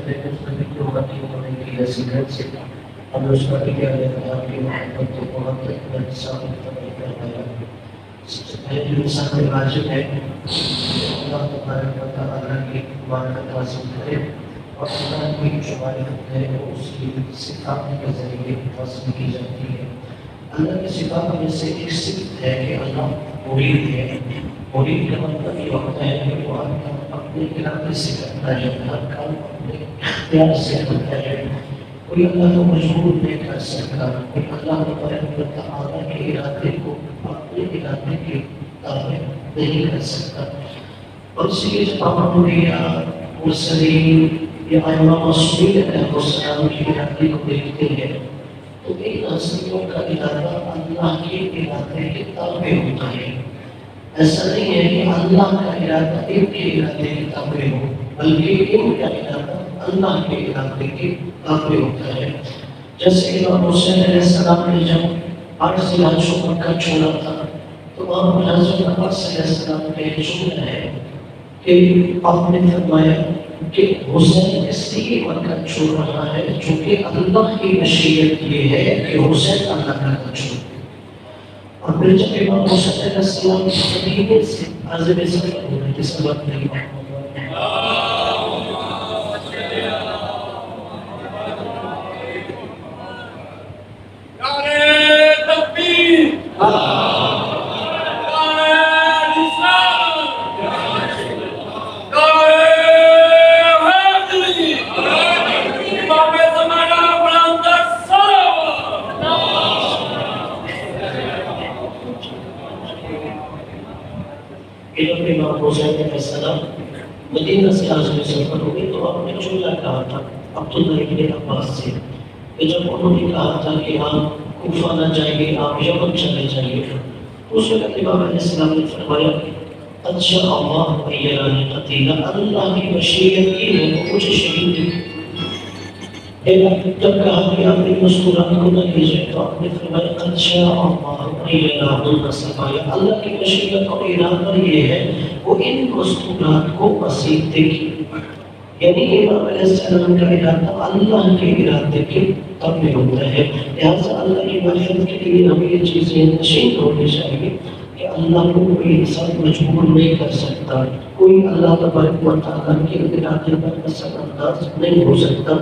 کرے اس نے بھی قربانی ہونے کی ایسی گھر سے ہم اس کا بھی کیا لیتا ہے آپ کی محبت کو بہت ثابت کروایا. سب سے پہلے جو انسان میں واجب ہے اللہ تبارک و تعالیٰ کی عبادت حاصل کرے اور اللہ کی جو معرفت ہے وہ اس کی صفات کے ذریعے حاصل کی جاتی ہے. اللہ کی صفات میں سے ایک صفت ہے کہ اللہ مرید ہے. مرید کا مطلب یہ ہوتا ہے کہ وہ ہر کام اپنے ارادے سے کرتا ہے, ہر کام اپنے اختیار سے کرتا ہے. کوئی اللہ کو مجبور نہیں کر سکتا, کوئی اللہ تبارک و تعالیٰ کے ارادے کو اپنے ارادے کے تابع نہیں کر سکتا. اور اس لیے جب آپ انبیاء مرسلین یا ائمہ معصومین علیہ السلام کے ارادے کو دیکھتے ہیں تو ان ہستیوں کا ارادہ اللہ کے ارادے کے تابع ہوتا ہے. ایسا نہیں ہے کہ اللہ کا ارادہ ان کے ارادے کے تابع ہو, بلکہ ان کا ارادہ اللہ کے ارادے کے تابع ہوتا ہے. جیسے امام حسین علیہ السلام نے جب 8 ذی الحجہ کو مکہ چھوڑا تھا تو وہاں پر حضرت عباس علیہ السلام کا ایک جملہ ہے کہ آپ نے فرمایا کہ حسین اس لیے مکہ چھوڑ رہا ہے چونکہ اللہ کی مشیت یہ ہے کہ حسین اللہ کا چھوڑ. اور پھر جب امام حسین علیہ السلام مدینے سے عازم سفر ہوئے جس کا وقت نہیں مدینہ سے عازم سفر ہو گئی تو آپ نے جملہ کہا تھا عبداللہ ابن عباس سے کہ جب انہوں نے کہا تھا کہ آپ کوفہ نہ جائیے, آپ یمن چلے جائیے, تو اس وقت امام علیہ السلام نے فرمایا اچھا اللہ ایرانی قتیلہ, اللہ کی مشیت کی ہے تو مجھے شہید دے. جب کہا کہ آپ نے مذکورات کو نہ لیجیے تو آپ نے فرمایا اچھا اللہ ایرانی نصفایا, اللہ کی مشیت اور ارادہ یہ ہے وہ ان مذکورات کو مسیح دیکھی. یعنی امام علیہ السلام کا ارادہ اللہ کے ارادے کے تابع ہوتا ہے. لہٰذا اللہ کی معرفت کے لیے ہمیں یہ چیزیں نشین ہونی چاہیے کہ اللہ کو کوئی انسان مجبور نہیں کر سکتا, کوئی اللہ تبارک و تعالیٰ کے ارادے پر اثر انداز نہیں ہو سکتا,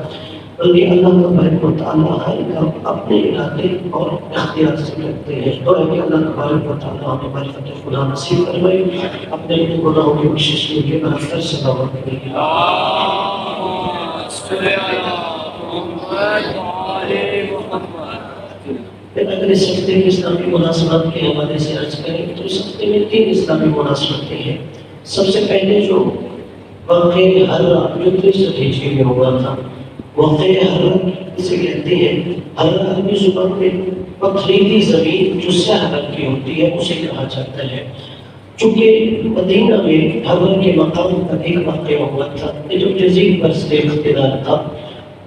بلکہ اللہ تبارک و تعالیٰ ہر کام اپنے ارادے اور اختیار سے کرتے ہیں. تو ہے کہ اللہ تبارک و تعالیٰ ہمیں معرفت خدا نصیب فرمائے, اپنے گناہوں کی بخشش کے لیے برابر صلوات کریں. اگر اس ہفتے کی اسلامی مناسبات کے حوالے سے عرض کریں تو اس ہفتے میں 3 اسلامی مناسبتیں ہیں. سب سے پہلے جو واقع حرہ جو 63 ہجری میں ہوا تھا, واقع حرہ اسے کہتے ہیں, حرہ عربی زبان میں پتھریلی زمین جو سیاہ رنگ کی ہوتی ہے اسے کہا جاتا ہے. چونکہ مدینہ میں حرہ کے مقام پر ایک واقعہ ہوا تھا جو یزید پر سے اقتدار تھا.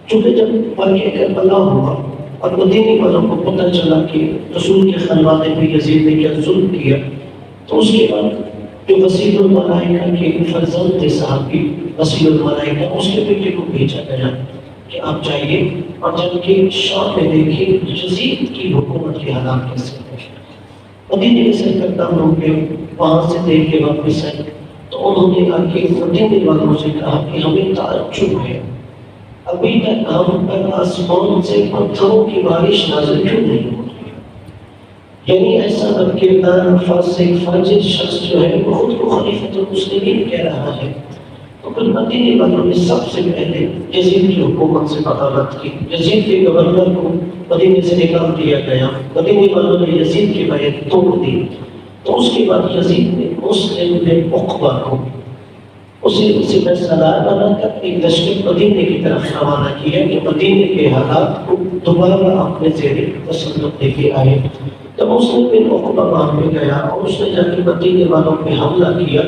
چونکہ جب واقعہ کربلا ہوا اور مدینی والوں کو پتہ چلا کہ رسول کے خانوانے پہ یزید نے کیا ظلم کیا, تو اس کے بعد جو وسیل الملائکہ کے فرزند تھے صحابی وسیل الملائکہ, اس کے بیٹے کو بھیجا گیا کہ آپ جائیے اور جب کہ شام میں دیکھیں یزید کی حکومت کے حالات کیسے ہیں. مدینے کے سرکردہ لوگ وہاں سے دیکھ کے واپس آئے تو انہوں نے آ کے مدینے والوں سے کہا کہ ہمیں تعجب ہے, ابھی تک ہم پر آسمان سے پتھروں کی بارش نازل کیوں نہیں ہوتی. یعنی ایسا بدکردار فاسق فاجر شخص جو ہے وہ خود کو خلیفۃ المسلمین کہہ رہا ہے. تو پھر مدینے والوں نے سب سے پہلے یزید کی حکومت سے بغاوت کی. یزید کے گورنر کو مدینے سے نکال دیا گیا, مدینے والوں نے یزید کی بیعت توڑ دی. تو اس کے بعد یزید نے مسلم بن عقبہ کو اسے سردار بنا کر ایک لشکر مدینے کی طرف روانہ کیا کہ مدینے کے حالات کو دوبارہ اپنے زیر تسلط لے کے آئے. جب مسلم بن عقبہ وہاں پہ گیا اور اس نے جا کے مدینے والوں پہ حملہ کیا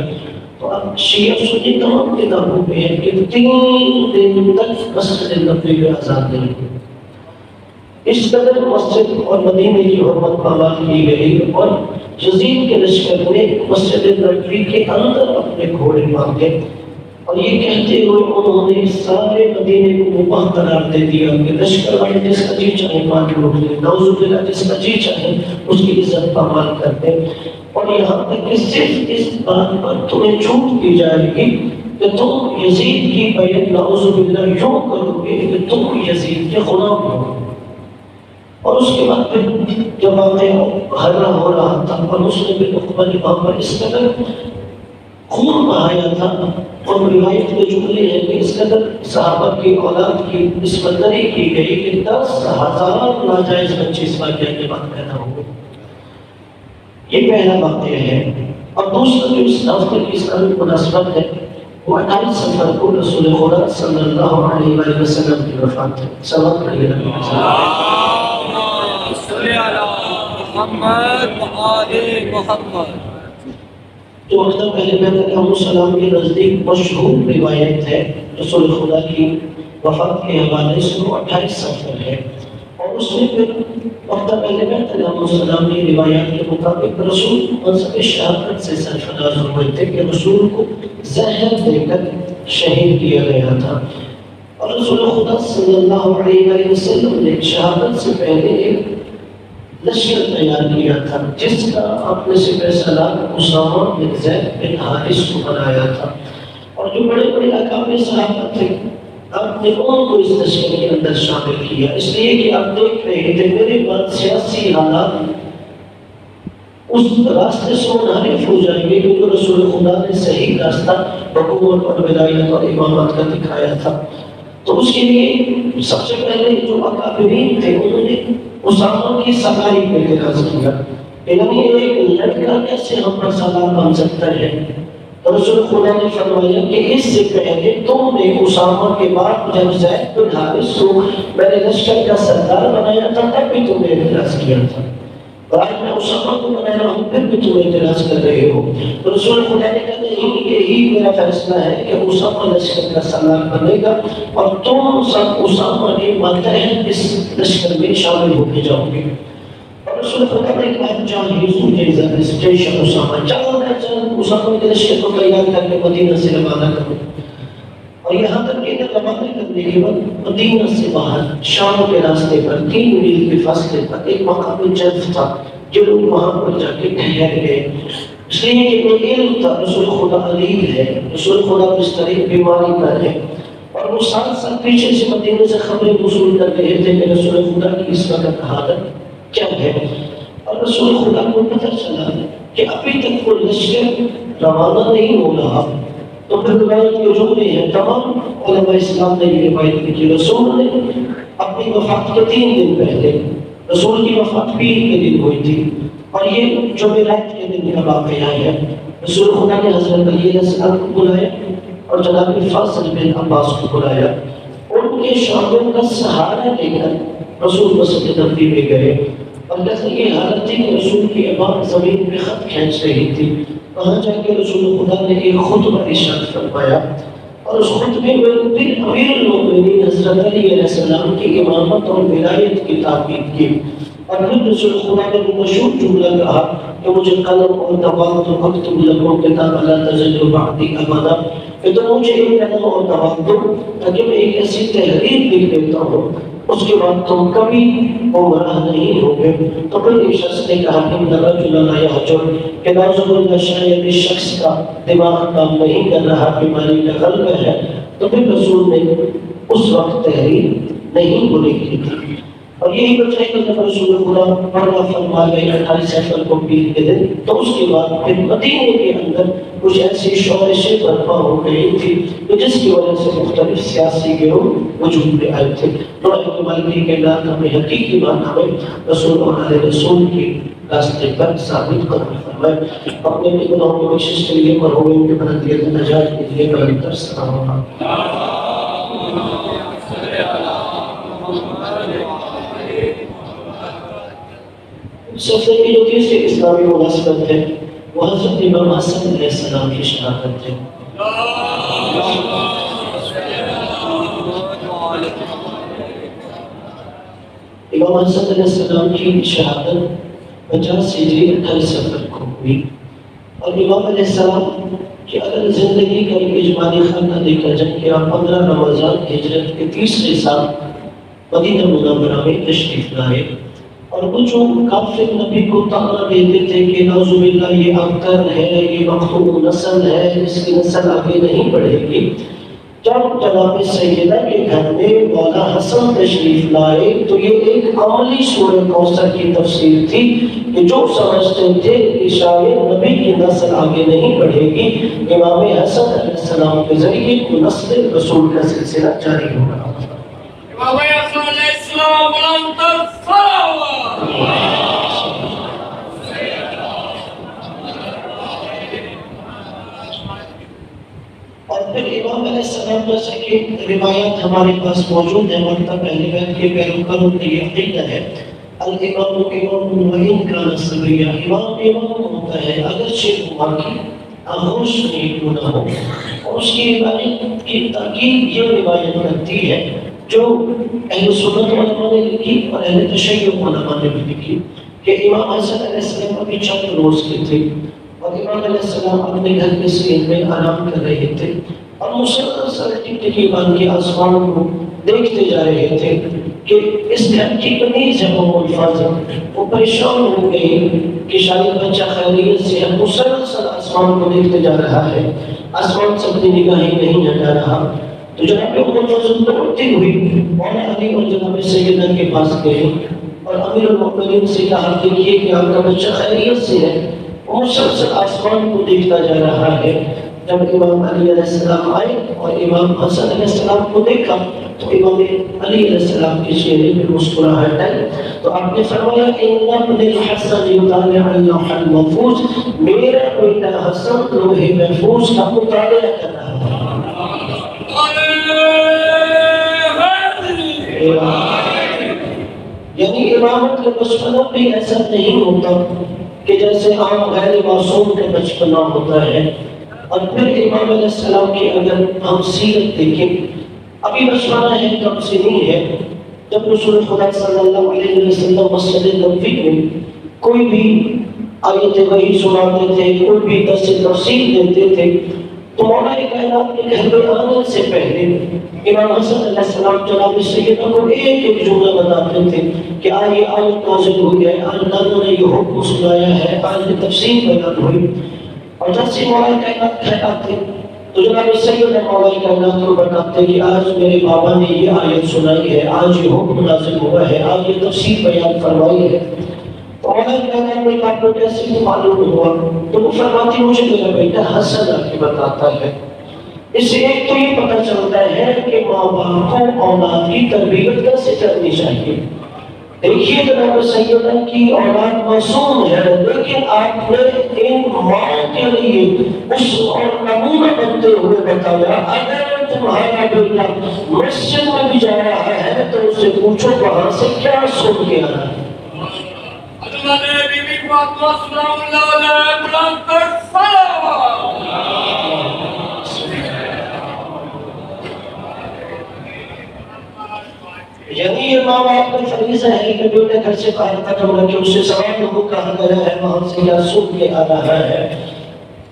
تو اب شیعہ سنی تمام کتابوں پہ ہے کہ 3 دن تک مسجد نبوی میں آزاد نہیں ہوئی. اس قدر مسجد اور مدینے کی حرمت پامال کی گئی اور یزید کے لشکر نے مسجد نبوی کے اندر اپنے گھوڑے باندھے اور یہ کہتے ہوئے انہوں نے سارے مدینے کو مباح قرار دے دیا کہ لشکر والے جس کا جی چاہے مار لوٹ لیں، نعوذ باللہ جس کا جی چاہے اس کی عزت پامال کر دیں، اور یہاں تک کہ صرف اس بات پر تمہیں چھوٹ دی جائے گی کہ تم یزید کی بیعت نعوذ باللہ یوں کرو گے کہ تم یزید کے غلام ہو۔ اور اس کے بعد پھر جب واقعہ حرہ ہو رہا تھا اور اس نے بھی عقبہ نے وہاں پر اس قدر خون بہایا تھا، اور روایت کے جملے ہیں کہ اس قدر صحابہ کی اولاد کی بسمتری کی گئی کہ 10,000 ناجائز بچے اس واقعہ کے بعد پیدا ہوئے۔ یہ پہلا واقعہ ہے۔ اور دوسرا جو اس ہفتے کی اسلامی مناسبت ہے وہ 28 سفر کو رسول خدا صلی اللہ علیہ وآلہ وسلم کی وفات ہے۔ صلوات علیہ محمد۔ تو وقت پہلے بیت علیہ السلام کے نزدیک مشہور روایت ہے رسول خدا کی وفات کے حوالے سے، وہ 28 سفر ہے، اور اس میں پھر وقت پہلے بیت علیہ السلام کی روایات کے مطابق رسول منصب شہادت سے سرفراز ہوئے تھے کہ رسول کو زہر دے کر شہید کیا گیا تھا، اور رسول خدا صلی اللہ علیہ وسلم نے شہادت سے پہلے ایک لشکر تیار کیا تھا جس کا اپنے سپہ سالار اسامہ بن زید بن حارث کو بنایا تھا، اور جو بڑے بڑے اکابر صحابہ تھے آپ نے ان کو اس لشکر کے اندر شامل کیا، اس لیے کہ آپ دیکھ رہے تھے میرے بعد سیاسی حالات اس راستے سے منحرف ہو جائیں گے کیونکہ رسول خدا نے صحیح راستہ حکومت اور ولایت اور امامت کا دکھایا تھا۔ تو اس کے لیے سب سے پہلے جو اکابرین تھے انہوں نے اسامہ کی سواری پہ اعتراض کیا، یعنی ایک لڑکا کیسے ہم پر سوار بن سکتا ہے؟ رسول خدا نے فرمایا کہ اس سے پہلے تم نے اسامہ کے بعد جب زید بن حارث کو میں نے لشکر کا سردار بنایا تھا تب بھی تم نے اعتراض کیا تھا، اور آج میں اسامہ کو بنا رہا ہوں پھر بھی تم اعتراض کر رہے ہو۔ تو رسول خدا نے کہا نہیں، یہی میرا فیصلہ ہے کہ اسامہ لشکر کا سردار بنے گا اور تم سب اسامہ کے ماتحت اس لشکر میں شامل ہو کے جاؤ گے۔ اور رسول خدا نے کہا جاہزوا اسٹیشن اسامہ، چلو میں چل اسامہ کے لشکر کو تیار کر کے مدینہ سے روانہ کروں، اور یہاں تک کہ روانہ کرنے کے بعد مدینہ سے باہر شام کے راستے پر 3 میل کے فاصلے پر ایک مقام جلف تھا، جو لوگ وہاں پر جا کے ٹھہر گئے، اس لیے کہ وہ علم تھا رسول خدا علیم ہے، رسول خدا اس طرح بیماری پر ہے، اور وہ ساتھ ساتھ پیچھے سے مدینہ سے خبریں وصول کر رہے تھے کہ رسول خدا کی اس وقت حالت کیا ہے، اور رسول خدا کو پتہ چلا کہ ابھی تک وہ لشکر روانہ نہیں ہو رہا۔ تو پھر روایت کے جملے ہیں، تمام علماء اسلام نے یہ روایت کی کہ رسول نے اپنی وفات کے 3 دن پہلے، رسول کی وفات پیر کے دن ہوئی تھی، اور یہ جمعرات کے دن کا واقعہ ہے، رسول خدا نے حضرت علی علیہ السلام کو بلایا اور جناب فاضل بن عباس کو بلایا، ان کے شعبوں کا سہارا لے کر رسول مسجد نبوی میں گئے، اور جیسے یہ حالت تھی کہ رسول کی امام زمین پہ خط کھینچ رہی تھی، وہاں جا کے رسول خدا نے ایک خطبہ ارشاد فرمایا، اور اس خطبے میں پھر امیر المؤمنین حضرت علی علیہ السلام کی امامت اور ولایت کی تاکید کی، اور پھر رسول خدا نے وہ مشہور جملہ کہا کہ مجھے قلم اور توقع اکتب لکم کتاب لا تزل بعدی ابدا، کہ تم مجھے ایک قلم اور توقع دو تاکہ میں ایک ایسی تحریر لکھ دیتا ہوں اس کے بعد تم کبھی گمراہ نہیں ہوگے۔ تو پھر ایک شخص نے کہا کہ الرجل لا یحجر، کہ نعوذ باللہ شاید اس شخص کا دماغ کام نہیں کر رہا، بیماری کا غلبہ ہے، تو پھر رسول نے اس وقت تحریر نہیں بولی کی تھی، اور یہی وجہ ہے کہ جب رسول خدا پڑھا فرما گئے 28 سفر کو پیر کے دن، تو اس کے بعد پھر مدینے کے اندر کچھ ایسی شورشیں برپا ہو گئی تھی جس کی وجہ سے مختلف سیاسی گروہ وجود میں آئے تھے۔ تو مالکی کے نام ہمیں حقیقی معنی میں رسول اور علیہ رسول کے راستے پر ثابت قدم فرمائے، اپنے گناہوں کی بخشش کے لیے مرحومین کے بلندیت نجات کے لیے بلند تر سلام۔ سفر کی جو تیسری اسلامی مناسبت ہے وہ حضرت امام حسن علیہ السلام کی شہادت ہے۔ امام حسن علیہ السلام کی شہادت 50 ہجری 28 سفر کو ہوئی، اور امام علیہ السلام کی اگر اگر زندگی کا ایک اجمالی خانہ دیکھا جائے کہ آپ 15 رمضان ہجرت کے 30ویں سال مدینہ منورہ میں تشریف لائے، اور وہ جو کافر نبی کو طعنہ دیتے تھے کہ نعوذ باللہ یہ ابتر ہے، یہ مقتول نسل ہے، اس کی نسل آگے نہیں بڑھے گی، جب جناب سیدہ کے گھر میں مولا حسن تشریف لائے تو یہ ایک عملی سورہ کوثر کی تفسیر تھی کہ جو سمجھتے تھے کہ شاید نبی کی نسل آگے نہیں بڑھے گی، امام حسن علیہ السلام کے ذریعے وہ نسل رسول کا سلسلہ جاری ہو رہا تھا۔ امام حسن علیہ السلام بلند صلوات۔ اور پھر امام علیہ السلام جیسے کہ روایات ہمارے پاس موجود ہیں، مکتب اہل بیت کے پیروکاروں کی یہ عقیدہ ہے، الامام امام وإن كان صغيرا، امام ہوتا ہے اگرچہ وہ واقعی آغوش نہیں کیوں نہ ہو، اور اس کی روایت کی تاکید یہ روایت کرتی ہے جو اہل سنت علماء نے لکھی اور اہل تشیع علماء نے بھی لکھی کہ امام حسن علیہ السلام ابھی چند روز کے تھے اور امام علیہ السلام اپنے گھر کے سین میں آرام کر رہے تھے اور مسلسل ٹکٹکی بان کے آسمان کو دیکھتے جا رہے تھے کہ اس گھر کی کنیز ہے وہ حفاظت، وہ پریشان ہو گئی کہ شاید بچہ خیریت سے ہے، مسلسل آسمان کو دیکھتے جا رہا ہے، آسمان سے اپنی نگاہیں نہیں ہٹا رہا، تو جناب فضل دوڑتی ہوئی مولانا علی اور جناب سیدنا کے پاس گئے اور امیر المؤمنین سے کہا دیکھیے کہ آپ کا بچہ خیریت سے ہے، وہ مسلسل آسمان کو دیکھتا جا رہا ہے۔ جب امام علی علیہ السلام آئے اور امام حسن علیہ السلام کو دیکھا تو امام علی علیہ السلام کے چہرے پر مسکراہٹ آئی، تو آپ نے فرمایا ان ابن الحسن یطالع اللوح المحفوظ، میرا بیٹا حسن لوح محفوظ کا مطالعہ کر رہا ہے۔ یعنی امامت کا بچپنا بھی ایسا نہیں ہوتا کہ جیسے عام غیر معصوم کا بچپنا ہوتا ہے۔ اور پھر امام علیہ السلام کی اگر ہم سیرت دیکھیں، ابھی بچپنا ہے کم سے نہیں ہے، جب رسول خدا صلی اللہ علیہ وسلم مسجد نبوی میں کوئی بھی آیت وحی سناتے تھے، کوئی بھی درس تفسیر دیتے تھے، تو مولا کائنات کے گھر میں آنے سے پہلے امام حسن علیہ السلام جناب سیدنا کو ایک ایک جملہ بتاتے تھے کہ آج یہ آیت نازل ہوئی ہے، آج اللہ نے یہ حکم سنایا ہے، آج یہ تفسیر بیان ہوئی، اور جب سے مولا کائنات گھر آتے تو جناب سیدنا مولا کائنات کو بتاتے کہ آج میرے بابا نے یہ آیت سنائی ہے، آج یہ حکم نازل ہوا ہے، آج یہ تفسیر بیان فرمائی ہے۔ مولا کائنات نے کہا کو کیسے معلوم ہوا؟ تو وہ فرماتی مجھے میرا بیٹا حسن آ کے بتاتا ہے۔ اس سے ایک تو یہ پتہ چلتا ہے کہ ماں باپ کو اولاد کی تربیت کیسے کرنی چاہیے۔ دیکھیے جناب سیدہ کی اولاد معصوم ہے، لیکن آپ نے ان ماں کے لیے اس اور نمونہ بنتے ہوئے بتایا اگر تمہارا بیٹا مسجد میں بھی جا رہا ہے تو اس سے پوچھو وہاں سے کیا سن کے آ رہا ہے۔ اللہ نے بی بی فاطمہ سلام اللہ علیہ بلند صلوات۔ یعنی یہ ماں باپ کا فریضہ ہے کہ بیٹے گھر سے باہر قدم رکھے، اسے سوال لوگوں کہا گیا ہے وہاں سے کیا سن کے آ رہا ہے۔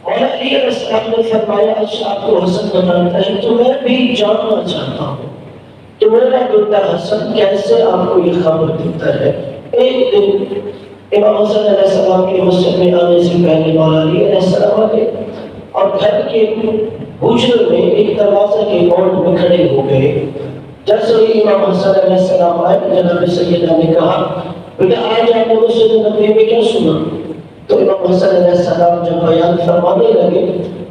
مولا علی علیہ السلام نے فرمایا اچھا آپ کو حسن بتاتا ہے تو میں بھی جاننا چاہتا ہوں کہ میرا بیٹا حسن کیسے آپ کو یہ خبر دیتا ہے۔ ایک دن امام حسن علیہ السلام کے مسجد میں آنے سے پہلے مولا علی علیہ السلام آگے اور گھر کے حجرے میں ایک دروازہ کے موڑ میں کھڑے ہو گئے۔ جیسے ہی امام حسن علیہ السلام آئے جناب سیدہ نے کہا بیٹا آج آپ نے مسجد نبوی میں کیا سنا؟ تو امام حسن علیہ السلام جب بیان فرمانے لگے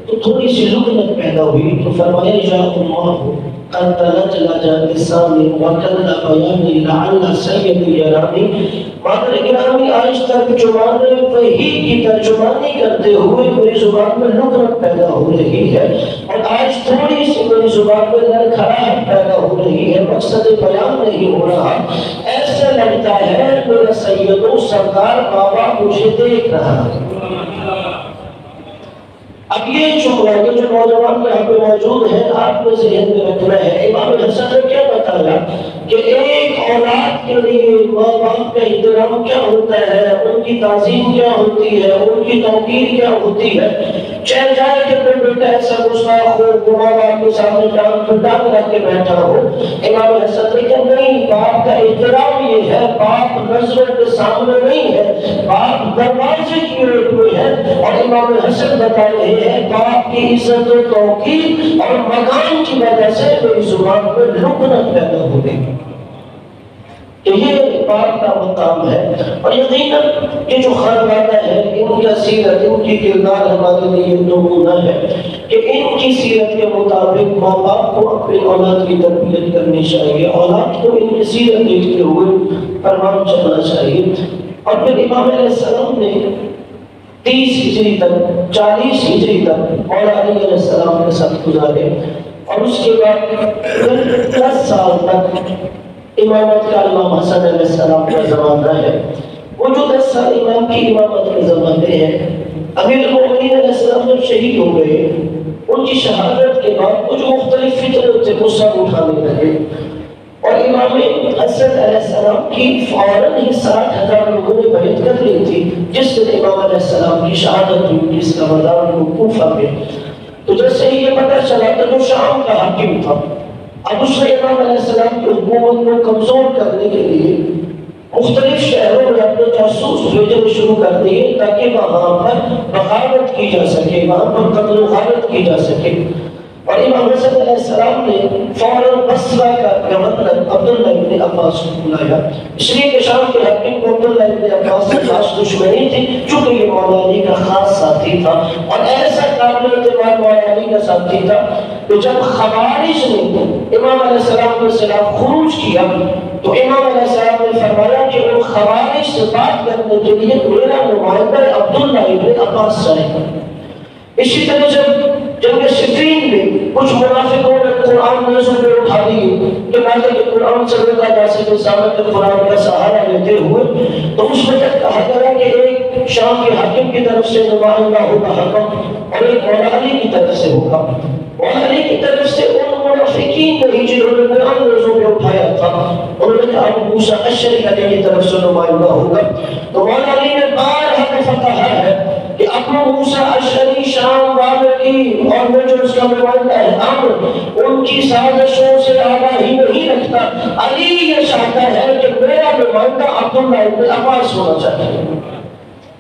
تو تھوڑی سی لکنت پیدا ہوئی، تو فرمایا یا اللہ قد تلجلج لسانی وکل بیانی لعل سیدی یرانی۔ مادر گرامی آج تک زبان وحی کی ترجمانی کرتے ہوئے میری زبان میں لکنت پیدا ہو رہی ہے، اور آج تھوڑی سی میری زبان میں لڑکھڑاہٹ پیدا ہو رہی ہے، مقصد بیان نہیں ہو رہا، ایسے لگتا ہے میرا سید و سردار بابا مجھے دیکھ رہا ہے۔ اب یہ جو نوجوان یہاں پہ موجود ہیں آپ کو ذہن میں رکھنا ہے، امام حسن نے کیا بتایا کہ ایک اولاد کے لیے ماں باپ کا احترام کیا ہوتا ہے، ان کی تعظیم کیا ہوتی ہے، ان کی توقیر کیا ہوتی ہے۔ چل جائے کہ کوئی بیٹا ایسا گستاخ ہو وہ ماں باپ کے سامنے ٹانگ پہ ٹانگ رکھ کے بیٹھا ہو، امام حسن نے کہا نہیں، باپ کا احترام یہ ہے، باپ نظروں کے سامنے نہیں ہے، باپ دروازے کی اوٹ میں ہے۔ اور امام حسن بتا رہے ہیں باپ کی عزت و توقیر اور مقام کی وجہ سے میری زبان میں لکنت پیدا ہو گئی کہ یہ باپ کا مقام ہے۔ اور یقیناً یہ جو خانوادہ ہے ان کا سیرت، ان کی کردار ہمارے لیے نمونہ ہے کہ ان کی سیرت کے مطابق ماں باپ کو اپنی اولاد کی تربیت کرنی چاہیے، اولاد کو ان کی سیرت دیکھتے ہوئے پروان چلنا چاہیے۔ اور پھر امام علیہ السلام نے 30 ہجری تک 40 ہجری تک مولا علی علیہ السلام کے ساتھ گزارے، اور اس کے بعد 10 سال تک امامت کا امام حسن علیہ السلام کا زمانہ ہے۔ وہ جو 10 سال امام کی امامت کے زمانے ہیں، امیر المؤمنین علیہ السلام جب شہید ہو گئے، ان کی شہادت کے بعد کچھ مختلف فتنے تھے وہ سب اٹھانے لگے، اور امام حسن علیہ السلام کی فوراً ہی 60,000 لوگوں نے بیعت کر لی تھی جس دن امام علیہ السلام کی شہادت ہوئی، جس کا مدار کوفہ میں۔ تو جیسے ہی یہ پتہ چلا تو جو شام کا حاکم تھا، اب اس نے امام علیہ السلام کی حکومت کو کمزور کرنے کے لیے مختلف شہروں میں اپنے جاسوس بھیجنے شروع کر دیے تاکہ وہاں پر بغاوت کی جا سکے، وہاں پر قتل و غارت کی جا سکے۔ اور امام حسن علیہ السلام نے فوراً بصرہ کا گورنر عبداللہ ابن عباس کو بلایا، اس لیے کہ شام کے حاکم کو عبداللہ ابن عباس سے خاص دشمنی تھی چونکہ یہ مولا علی کا خاص ساتھی تھا، اور ایسا قابل اعتبار مولا علی کا ساتھی تھا کہ جب خوارج نے امام علیہ السلام کے خلاف خروج کیا تو امام علیہ السلام نے فرمایا کہ وہ خوارج سے بات کرنے کے لیے میرا نمائندہ عبداللہ ابن عباس جائے گا۔ اسی طرح جب جنگ صفین میں کچھ منافقوں نے قرآن نیزوں پہ اٹھا دیے کہ ماضی کے قرآن سے روکا جا سکے، سامنے قرآن کا سہارا لیتے ہوئے، تو اس میں جب کہا گیا کہ ایک شام کے حاکم کی طرف سے نمائندہ ہوگا حکم اور ایک مولا علی کی طرف سے ہوگا، مولا علی کی طرف سے ان منافقین نہیں جنہوں نے قرآن نیزوں پہ اٹھایا تھا، انہوں نے کہا ابو موسیٰ اشعری علی کی طرف سے نمائندہ ہوگا۔ تو مولا علی نے بارہا دفعہ کہا ہے کہ ابو موسیٰ اشعری شام والے کی اور میں جو اس کا نمائندہ ہے عمرو ان کی سازشوں سے آگاہی نہیں رکھتا، علی یہ چاہتا ہے کہ میرا نمائندہ عبداللہ ابن عباس ہونا چاہیے۔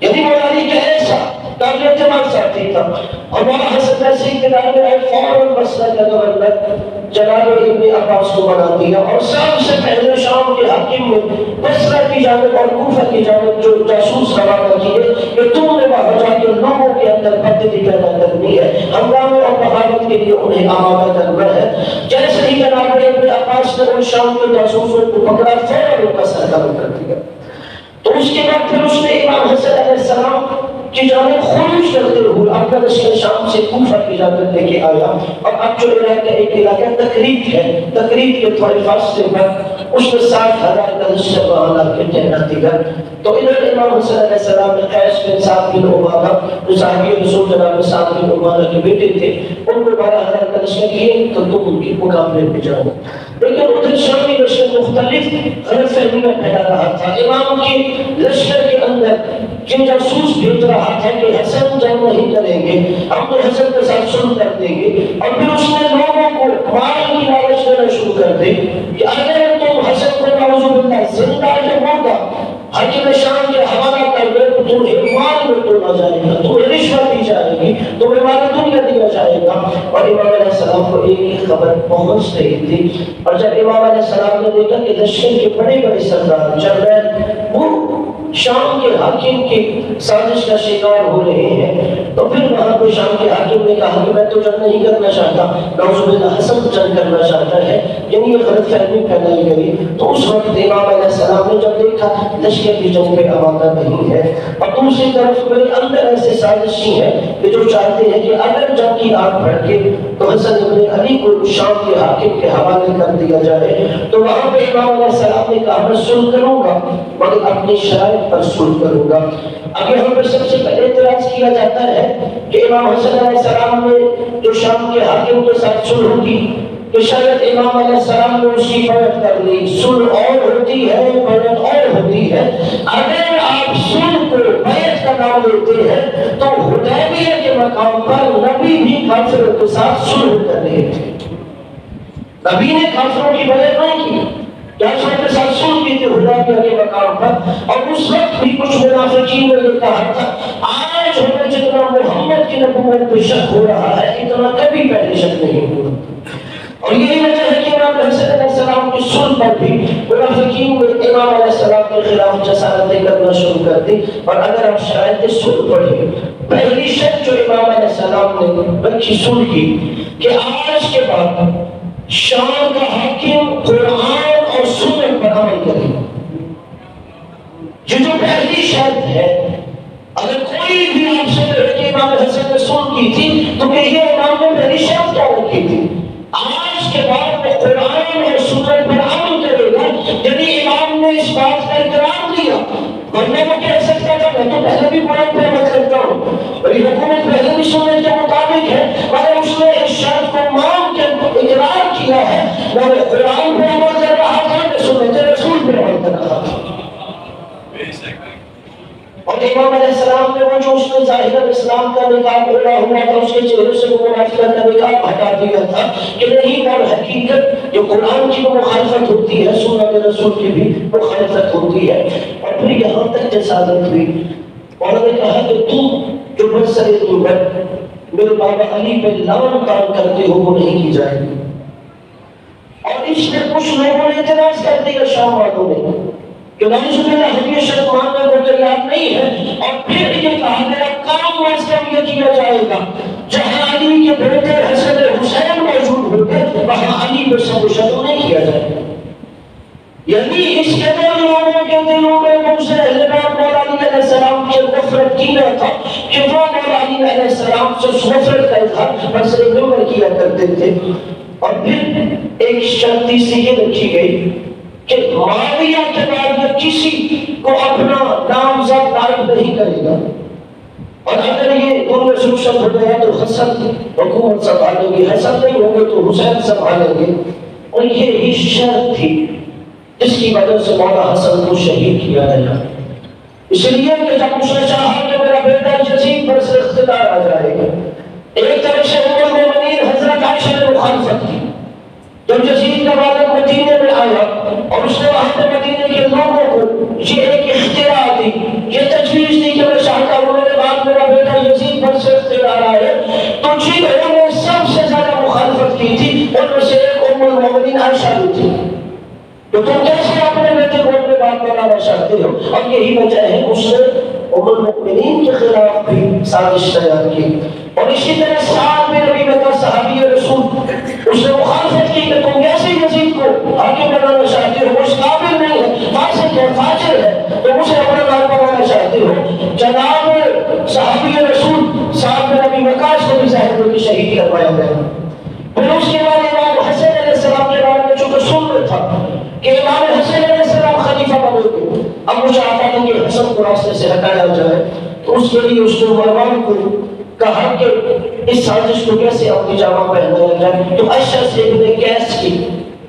یعنی مولا علی کا ایسا قابل اعتماد ساتھی تھا۔ اور مولا حسن ایسے ہی کتاب میں آئے فوراً بصرہ کا گورنر جناب ابن عباس کو بنا دیا، اور سب سے پہلے شام کے حاکم نے بصرہ کی جانب اور کوفہ کی جانب جو جاسوس روانہ کیے کہ تم نے وہاں جا کے لوگوں کے اندر بددلی پیدا کرنی ہے، ہنگامے اور بغاوت کے لیے انہیں آمادہ کرنا ہے۔ جیسے ہی جناب ابن عباس نے ان شام کے جاسوسوں کو پکڑا فوراً ان کا سر قلم کر دیا۔ تو اس کے بعد پھر اس نے امام حسن علیہ السلام کی جانب خروج کرتے ہوئے اپنا لشکر شام سے کوفہ کی جانب لے کے آیا، اور اب جو علاقہ ایک علاقہ تقریب ہے، تقریب کے تھوڑے فاصلے پر اس میں 60,000 کا لشکر وہاں لا کے تعیناتی کر۔ تو ادھر امام حسن علیہ السلام نے قیس بن سعد بن عبادہ جو صحابی رسول جناب سعد بن عبادہ کے بیٹے تھے ان کو 12,000 کا لشکر کیے تو تم ان کے مقابلے میں جاؤ۔ لیکن ادھر شامی لشکر مختلف غلط فہمیاں پھیلا رہا تھا۔ امام کے لشکر کے اندر یہ جاسوس بھیج رہا تھا کہ حسن جنگ نہیں کریں گے، ہم تو حسن کے ساتھ صلح کر دیں گے، اور پھر اس نے لوگوں کو مال کی لالچ دینا شروع کر دی کہ اگر تم حسن کو نعوذ باللہ زندہ یا مردہ حاکم شام کے حوالہ کر دے تو تمہیں مال میں توڑا جائے گا، تمہیں رشوت دی جائے گی، تمہیں مال دنیا دیا جائے گا۔ اور امام علیہ السلام کو ایک ہی خبر پہنچ رہی تھی، اور جب امام علیہ السلام نے دیکھا کہ لشکر کے بڑے بڑے سردار جنرل وہ شام کے حاکم کی سازش کا شکار ہو رہے ہیں، تو پھر وہاں پہ شام کے حاکم نے کہا کہ میں تو جنگ نہیں کرنا چاہتا، نعوذ باللہ حسن جنگ کرنا چاہتا ہے، یعنی یہ غلط فہمی پھیلائی گئی۔ تو اس وقت امام علیہ السلام نے جب دیکھا لشکر کی جنگ پہ آمادہ نہیں ہے، اور دوسری طرف میرے اندر ایسے سازشی ہیں کہ جو چاہتے ہیں کہ اگر جنگ کی آگ بھڑکے تو حسن ابن علی کو شام کے حاکم کے حوالے کر دیا جائے، تو وہاں پہ امام علیہ السلام نے کہا میں صلح کروں گا مگر اپنی شرائط پر صلح کروں گا۔ اب یہاں پر سب سے پہلے اعتراض کیا جاتا ہے کہ امام حسن علیہ السلام نے جو شام کے حاکم کے ساتھ صلح کی کہ شاید امام علیہ السلام نے اس کی بیعت کر لی، صلح اور ہوتی ہے بیعت اور ہوتی ہے۔ اگر آپ صلح کو بیعت کا نام لیتے ہیں تو حدیبیہ کے مقام پر نبی بھی کافروں کے ساتھ صلح کر رہے تھے. نبی نے کافروں کی مدد نہیں کی، کافروں کے ساتھ صلح کی تھی حدیبیہ کے مقام پر. اور اس وقت بھی کچھ منافقین نے یہ کہا تھا آج ہمیں جتنا محمد کی نبوت پہ شک ہو رہا ہے اتنا کبھی پہلے شک نہیں ہوا. اور یہی وجہ ہے کہ امام حسن علیہ السلام کی صلح پر بھی منافقین نے امام علیہ السلام کے خلاف جسارتیں کرنا شروع کر دی. اور اگر آپ شرائط صلح پڑھیں، پہلی شرط جو امام علیہ السلام نے رکھی صلح کی کہ آج کے بعد شام کا حاکم قرآن اور سنت پر عمل کرے. یہ جو پہلی شرط ہے، اگر کوئی بھی آپ سے کہ امام حسن نے صلح کی تھی تو کہ یہ امام نے پہلی شرط کیا رکھی تھی؟ آج کے بعد وہ قرآن اور سنت پر عمل کرے گا. یعنی امام نے اس بات کا اقرار دیا، ورنہ وہ کہہ سکتا تھا میں تو پہلے بھی قرآن پہ عمل کرتا ہوں، میری حکومت پہلے بھی سنت کے مطابق ہے، مگر اس نے اس شرط کو مان کے اقرار کیا ہے میں قرآن پہ عمل کر رہا تھا، میں سنت رسول پہ عمل کر رہا تھا. اور امام علیہ السلام نے وہ جو اس نے ظاہر اسلام کا نقاب کھولا ہوا تھا اس کے چہرے سے وہ منافقت کا نقاب ہٹا دیا تھا کہ نہیں، اور حقیقت جو قرآن کی وہ مخالفت ہوتی ہے سنت رسول کی بھی مخالفت ہوتی ہے. اور پھر یہاں تک جسارت ہوئی، انہوں نے کہا کہ تو جو برسر غربت میرے بابا علی پہ لعن کام کرتے ہو وہ نہیں کی جائے گی. اور اس میں کچھ لوگوں نے اعتراض کر دیا شام والوں نے کہ نعوذ باللہ ہم یہ شرط ماننے کو تیار نہیں ہے. اور پھر یہ کہا میرا کام واستہ یہ کیا جائے گا جہاں علی کے بیٹے حسن حسین موجود ہوتے وہاں علی پہ سب شروع نہیں کیا جائے گا. یعنی اس کے دور لوگوں کے دلوں میں موسیٰ اہلِ مولا علی علیہ السلام کی غفرت کی نہ تھا کہ وہ مولا علی علیہ السلام سے غفرت کا اظہار بس نمبر کیا کرتے تھے. اور پھر ایک شرط سے یہ رکھی گئی کہ معاویہ کے بعد یہ کسی کو اپنا نامزد نائب نہیں کرے گا، اور اگر یہ دونوں میں سلوشن ہو گیا تو حسن حکومت سنبھالیں گے، حسن نہیں ہوں گے تو حسین سنبھالیں گے. اور یہ ہی شرط تھی جس کی وجہ سے مولا حسن کو شہید کیا گیا. اس لیے کہ جب اس نے چاہا کہ میرا بیٹا یزید پر سے اقتدار آ جائے گا، ایک طرف سے ام المؤمنین حضرت عائشہ نے مخالفت کی. جب یزید کا والد مدینے میں آیا اور اس نے وہاں پہ مدینے کے لوگوں کو یہ ایک اختراع دی، یہ تجویز دی کہ میں چاہتا ہوں میرے بعد میرا بیٹا یزید پر سے اختیار آئے، تو جن لوگوں نے سب سے زیادہ مخالفت کی تھی ان میں سے ایک ام المؤمنین عائشہ بھی تھی. تو تم کیسے اپنے بیٹے کو اپنے بات بنانا چاہتے ہو؟ اور یہی وجہ ہے اس نے ام المؤمنین کے خلاف بھی سازش تیار کی. اور اسی طرح سعد بن ربیعہ کا صحابی رسول اس نے مخالفت کی کہ تم کیسے یزید کو حاکم بنانا چاہتے ہو، وہ اس قابل نہیں ہے، فاسق ہے، فاجر ہے، تم اسے اپنا نائب بنانا چاہتے ہو. جناب صحابی رسول سعد بن ابی وقاص کو بھی ظاہر کی شہید کروایا گیا. پھر اس کے بعد امام حسن علیہ السلام کے بارے میں چونکہ سن تھا کہ امام حسن علیہ السلام خلیفہ بنے گے، اب وہ چاہتا تھا کہ حسن کو راستے سے ہٹایا جائے، تو اس کے لیے اس نے مروان کو کہا کہ اس سازش کو کیسے اپنی جامہ پہنایا جائے. تو اشعث ابن قیس کی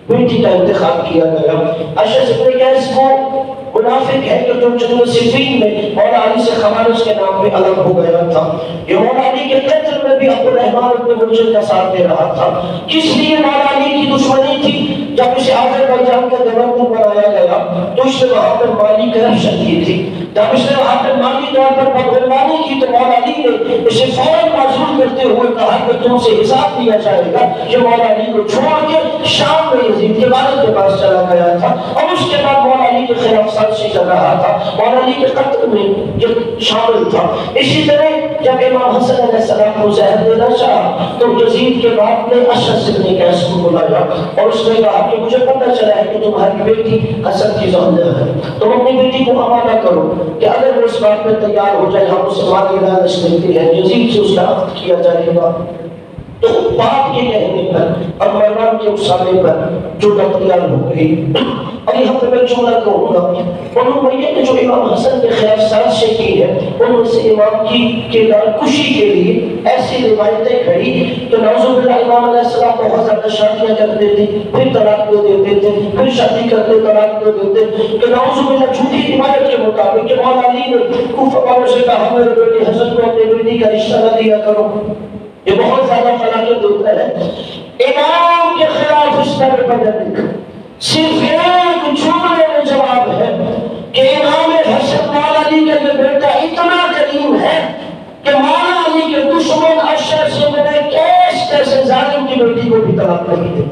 بیٹی کا انتخاب کیا گیا. اشعث ابن قیس وہ منافق ہے کہ جو جنگ صفین میں مولا علی سے خوارج کے نام پہ الگ ہو گیا تھا. یہ مولا علی کے قتل میں بھی عبد الرحمن بن ملجم کا ساتھ دے رہا تھا. کس لیے مولا علی کی دشمنی تھی؟ جب اسے آذربائیجان کا گورنر بنایا گیا تو اس نے وہاں پر مالی کرپشن کی تھی. جب اس نے وہاں پر مالی طور پر بدعنوانی کی تو مولا علی نے اسے فوراً معزول کرتے ہوئے کہا کہ تم سے حساب دیا جائے گا. یہ مولا علی کو چھوڑ کے شام میں یزید کے والد کے پاس چلا گیا تھا اور اس کے بعد مولا علی کے خلاف سازش چل رہا تھا. مولا علی کے قتل میں یہ شامل تھا. اسی طرح جب امام حسن علیہ السلام کو زہر دینا چاہا تو یزید کے بعد نے اشعث ابن قیس کو بلایا اور اس نے کہا کہ مجھے پتہ چلا ہے کہ تمہاری بیٹی حسن کی زوجہ ہے، تم اپنی بیٹی کو حوالہ کرو کہ اگر وہ اس بات میں تیار ہو جائے ہم اسے مالی لالچ دیتے ہیں، یزید سے اس کا عقد کیا جائے گا. تو باپ کے کہنے پر اور مرام کے اکسانے پر جو بطریال ہو گئی. اور یہاں پہ میں جملہ کہوں گا انہوں نے جو امام حسن نے خلاف سازشیں کی ہے ان میں سے امام کی کردار کشی کے لیے ایسی روایتیں کھڑی کہ نعوذ باللہ امام علیہ السلام بہت زیادہ شادیاں کرتے تھے پھر طلاق دے دیتے تھے پھر شادی کرتے طلاق دے دیتے کہ نعوذ باللہ جھوٹی روایت کے مطابق کہ مولا علی نے کوفہ والوں سے کہا میرے بیٹی حسن کو اپنی بیٹی کا رشتہ نہ دیا کرو. یہ بہت زیادہ فلاحیت ہوتا ہے. امام کے خلاف اس طرح بدل صرف ایک جملے میں جواب ہے کہ امام حسن مولا علی کا یہ بیٹا اتنا کریم ہے کہ مولا علی کے دشمن اشر سے میرے کیسے ظالم کی بیٹی کو بھی طلاق نہیں دی.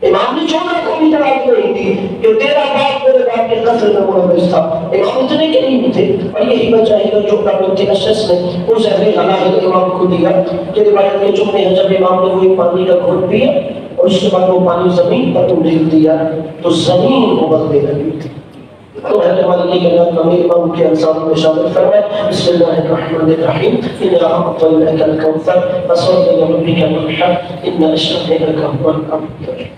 امام نے جملہ کو بھی طلاق نہیں دی کہ تیرا باپ میرے باپ کے قتل میں ملوث تھا. امام اتنے کریم تھے اور یہی وجہ ہے کہ جو بنت اشس نے وہ زہر حلال امام کو دیا کہ روایت کے جملے ہیں جب امام نے وہی پانی کا گھونٹ پیا اور اس کے بعد وہ پانی زمین پر ڈال دیا تو زمین ابلنے لگی. تو حضرت والی کے نام امیر امام کے انصار میں شامل فرمائے. بسم اللہ الرحمن الرحیم. انا اعطیناک الکوثر فصل لربک وانحر ان شانئک هو الابتر.